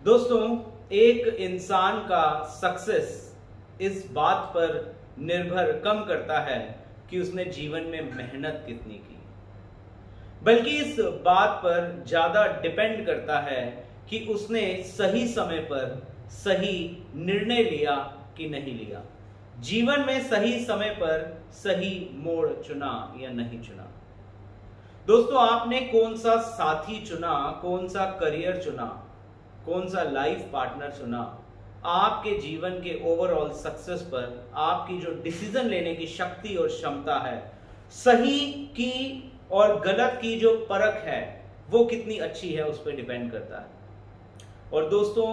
दोस्तों, एक इंसान का सक्सेस इस बात पर निर्भर कम करता है कि उसने जीवन में मेहनत कितनी की, बल्कि इस बात पर ज्यादा डिपेंड करता है कि उसने सही समय पर सही निर्णय लिया कि नहीं लिया, जीवन में सही समय पर सही मोड़ चुना या नहीं चुना। दोस्तों, आपने कौन सा साथी चुना, कौन सा करियर चुना, कौन सा लाइफ पार्टनर चुना, आपके जीवन के ओवरऑल सक्सेस पर आपकी जो डिसीजन लेने की शक्ति और क्षमता है, सही की और गलत की जो परख है वो कितनी अच्छी है, उस पर डिपेंड करता है। और दोस्तों,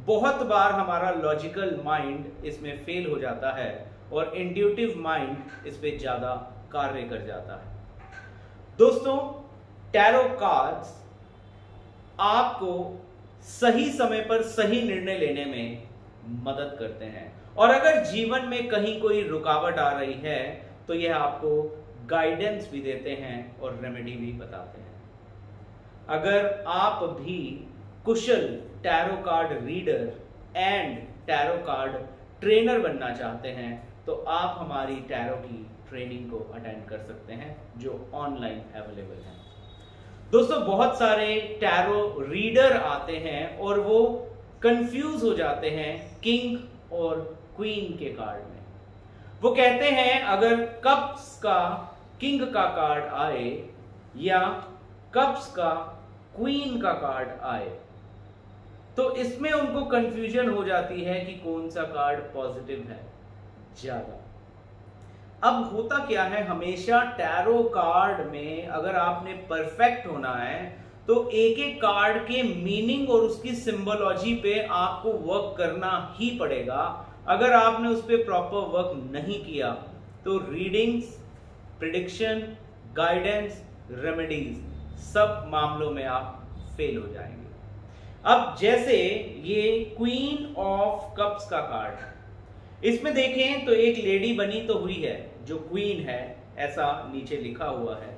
बहुत बार हमारा लॉजिकल माइंड इसमें फेल हो जाता है और इंट्यूटिव माइंड इस पे ज्यादा कार्य कर जाता है। दोस्तों, टैरो कार्ड्स आपको सही समय पर सही निर्णय लेने में मदद करते हैं, और अगर जीवन में कहीं कोई रुकावट आ रही है तो यह आपको गाइडेंस भी देते हैं और रेमेडी भी बताते हैं। अगर आप भी कुशल tarot card reader and tarot card trainer बनना चाहते हैं तो आप हमारी टैरो की ट्रेनिंग को अटेंड कर सकते हैं जो ऑनलाइन अवेलेबल है। दोस्तों, बहुत सारे टैरो रीडर आते हैं और वो कंफ्यूज हो जाते हैं किंग और क्वीन के कार्ड में। वो कहते हैं अगर कप्स का किंग का कार्ड आए या कप्स का क्वीन का कार्ड आए तो इसमें उनको कंफ्यूजन हो जाती है कि कौन सा कार्ड पॉजिटिव है ज्यादा। अब होता क्या है, हमेशा टैरो कार्ड में अगर आपने परफेक्ट होना है तो एक एक कार्ड के मीनिंग और उसकी सिंबोलॉजी पे आपको वर्क करना ही पड़ेगा। अगर आपने उस पर प्रॉपर वर्क नहीं किया तो रीडिंग्स, प्रिडिक्शन, गाइडेंस, रेमेडीज सब मामलों में आप फेल हो जाएंगे। अब जैसे ये क्वीन ऑफ कप्स का कार्ड है, इसमें देखें तो एक लेडी बनी तो हुई है जो क्वीन है, ऐसा नीचे लिखा हुआ है।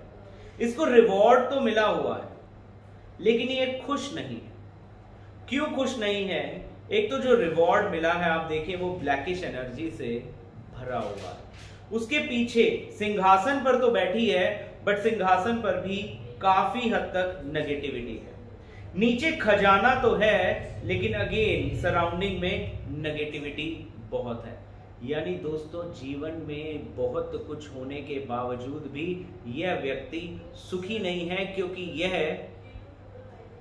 इसको रिवॉर्ड तो मिला हुआ है लेकिन ये खुश नहीं है। क्यों खुश नहीं है? एक तो जो रिवॉर्ड मिला है आप देखिए वो ब्लैकिश एनर्जी से भरा हुआ है। उसके पीछे सिंहासन पर तो बैठी है बट सिंहासन पर भी काफी हद तक नेगेटिविटी है। नीचे खजाना तो है लेकिन अगेन सराउंडिंग में नेगेटिविटी बहुत है। यानी दोस्तों, जीवन में बहुत कुछ होने के बावजूद भी यह व्यक्ति सुखी नहीं है क्योंकि यह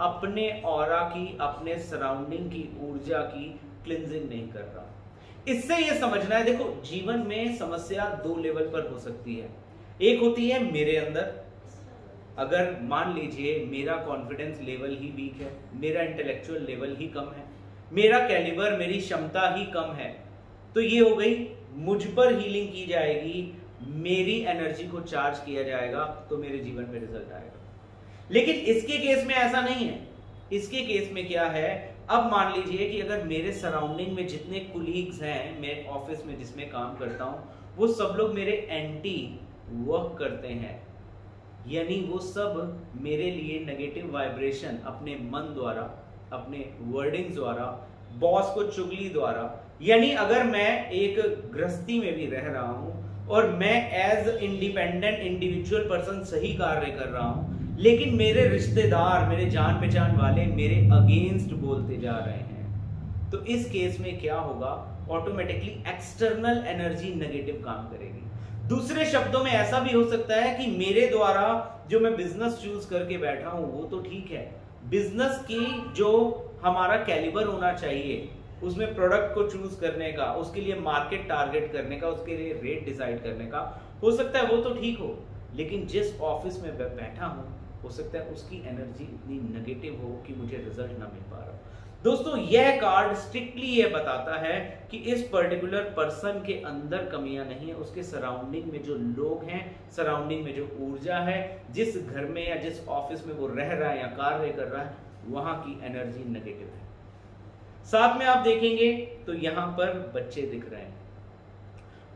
अपने ऑरा की, अपने सराउंडिंग की ऊर्जा की क्लिंजिंग नहीं कर रहा। इससे यह समझना है, देखो जीवन में समस्या दो लेवल पर हो सकती है। एक होती है मेरे अंदर, अगर मान लीजिए मेरा कॉन्फिडेंस लेवल ही वीक है, मेरा इंटेलेक्चुअल लेवल ही कम है, मेरा कैलिबर, मेरी क्षमता ही कम है, तो ये हो गई मुझ पर हीलिंग की जाएगी, मेरी एनर्जी को चार्ज किया जाएगा तो मेरे जीवन में रिजल्ट आएगा। लेकिन इसके केस में ऐसा नहीं है। इसके केस में क्या है, अब मान लीजिए कि अगर मेरे सराउंडिंग में जितने कुलीग्स हैं, मैं ऑफिस में जिसमें काम करता हूं, वो सब लोग मेरे एंटी वर्क करते हैं, यानी वो सब मेरे लिए नेगेटिव वाइब्रेशन अपने मन द्वारा, अपने वर्डिंग्स द्वारा, बॉस को चुगली द्वारा, यानी अगर मैं एक गृहस्थी में भी रह रहा हूं और मैं एज इंडिपेंडेंट इंडिविजुअल पर्सन सही कार्य कर रहा हूं लेकिन मेरे रिश्तेदार, मेरे जान पहचान वाले मेरे अगेंस्ट बोलते जा रहे हैं, तो इस केस में क्या होगा, ऑटोमेटिकली एक्सटर्नल एनर्जी नेगेटिव काम करेगी। दूसरे शब्दों में ऐसा भी हो सकता है कि मेरे द्वारा जो मैं बिजनेस चूज करके बैठा हूं वो तो ठीक है, बिजनेस की जो हमारा कैलिबर होना चाहिए, उसमें प्रोडक्ट को चूज करने का, उसके लिए मार्केट टारगेट करने का, उसके लिए रेट डिसाइड करने का, हो सकता है वो तो ठीक हो, लेकिन जिस ऑफिस में बैठा हूं हो सकता है उसकी एनर्जी इतनी नेगेटिव हो कि मुझे रिजल्ट ना मिल पा रहा। दोस्तों, यह कार्ड स्ट्रिक्टली यह बताता है कि इस पर्टिकुलर पर्सन के अंदर कमियां नहीं है, उसके सराउंडिंग में जो लोग हैं, सराउंडिंग में जो ऊर्जा है, जिस घर में या जिस ऑफिस में वो रह रहा है या कार्य कर रहा है, वहां की एनर्जी नेगेटिव है। साथ में आप देखेंगे तो यहां पर बच्चे दिख रहे हैं,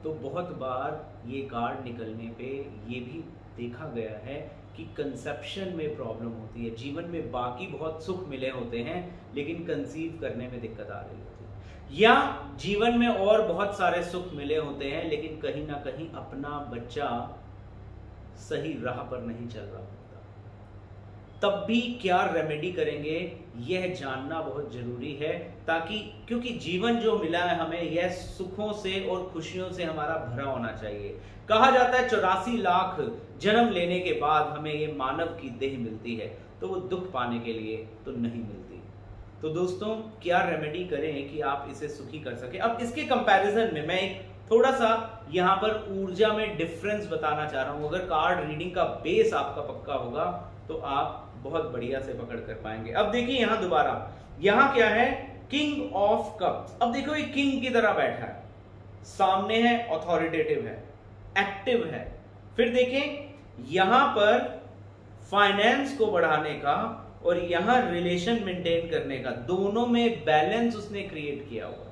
तो बहुत बार ये कार्ड निकलने पे ये भी देखा गया है कि कंसेप्शन में प्रॉब्लम होती है। जीवन में बाकी बहुत सुख मिले होते हैं लेकिन कंसीव करने में दिक्कत आ रही होती है, या जीवन में और बहुत सारे सुख मिले होते हैं लेकिन कहीं ना कहीं अपना बच्चा सही राह पर नहीं चल रहा होता। तब भी क्या रेमेडी करेंगे यह जानना बहुत जरूरी है, ताकि क्योंकि जीवन जो मिला है हमें यह सुखों से और खुशियों से हमारा भरा होना चाहिए। कहा जाता है 84 लाख जन्म लेने के बाद हमें ये मानव की देह मिलती है, तो वो दुख पाने के लिए तो नहीं मिलती। तो दोस्तों क्या रेमेडी करें कि आप इसे सुखी कर सके। अब इसके कंपैरिजन में मैं एक थोड़ा सा यहां पर ऊर्जा में डिफरेंस बताना चाह रहा हूं। अगर कार्ड रीडिंग का बेस आपका पक्का होगा तो आप बहुत बढ़िया से पकड़ कर पाएंगे। अब देखिए यहां दोबारा, यहां क्या है, किंग ऑफ कप्स। अब देखो ये किंग की तरह बैठा है, सामने है, अथॉरिटेटिव है, एक्टिव है। फिर देखें यहां पर फाइनेंस को बढ़ाने का और यहां रिलेशन मेंटेन करने का, दोनों में बैलेंस उसने क्रिएट किया हुआ।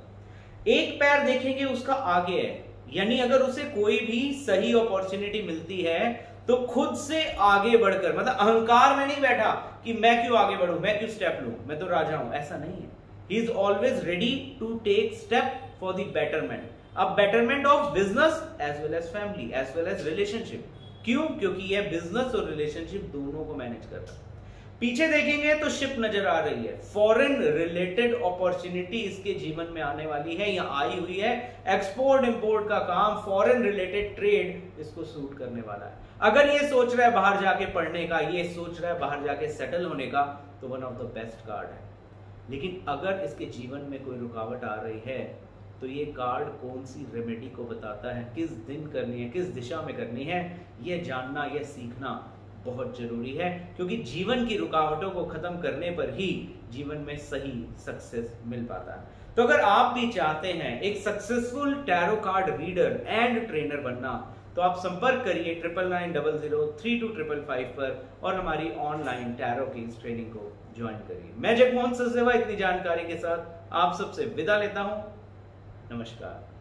एक पैर देखेंगे उसका आगे है, यानी अगर उसे कोई भी सही अपॉर्चुनिटी मिलती है तो खुद से आगे बढ़कर, मतलब अहंकार में नहीं बैठा कि मैं क्यों आगे बढ़ूं, मैं क्यों स्टेप लूं, मैं तो राजा हूं, ऐसा नहीं है। He is always ready to take step for the betterment, अब betterment of business as well as family as well as relationship. क्यों? क्योंकि यह बिजनेस और रिलेशनशिप दोनों को मैनेज कर रहा है। पीछे देखेंगे तो शिप नजर आ रही है, फॉरेन रिलेटेड अपॉर्चुनिटी इसके जीवन में आने वाली है या आई हुई है। एक्सपोर्ट इंपोर्ट का काम, फॉरेन रिलेटेड ट्रेड इसको सूट करने वाला है। अगर ये सोच रहा है बाहर जाके पढ़ने का, ये सोच रहा है बाहर जाके सेटल होने का, तो one of the best card है। लेकिन अगर इसके जीवन में कोई रुकावट आ रही है तो ये कार्ड कौन सी रेमेडी को बताता है, किस दिन करनी है, किस दिशा में करनी है, यह जानना, यह सीखना बहुत जरूरी है। क्योंकि जीवन की रुकावटों को खत्म करने पर ही जीवन में सही सक्सेस मिल पाता है। तो अगर आप भी चाहते हैं एक successful tarot card reader and trainer बनना, तो आप संपर्क करिए 9900325555 पर और हमारी ऑनलाइन टैरो की इस ट्रेनिंग को ज्वाइन करिए। मैं जगमोहन सचदेवा इतनी जानकारी के साथ आप सबसे विदा लेता हूं। नमस्कार।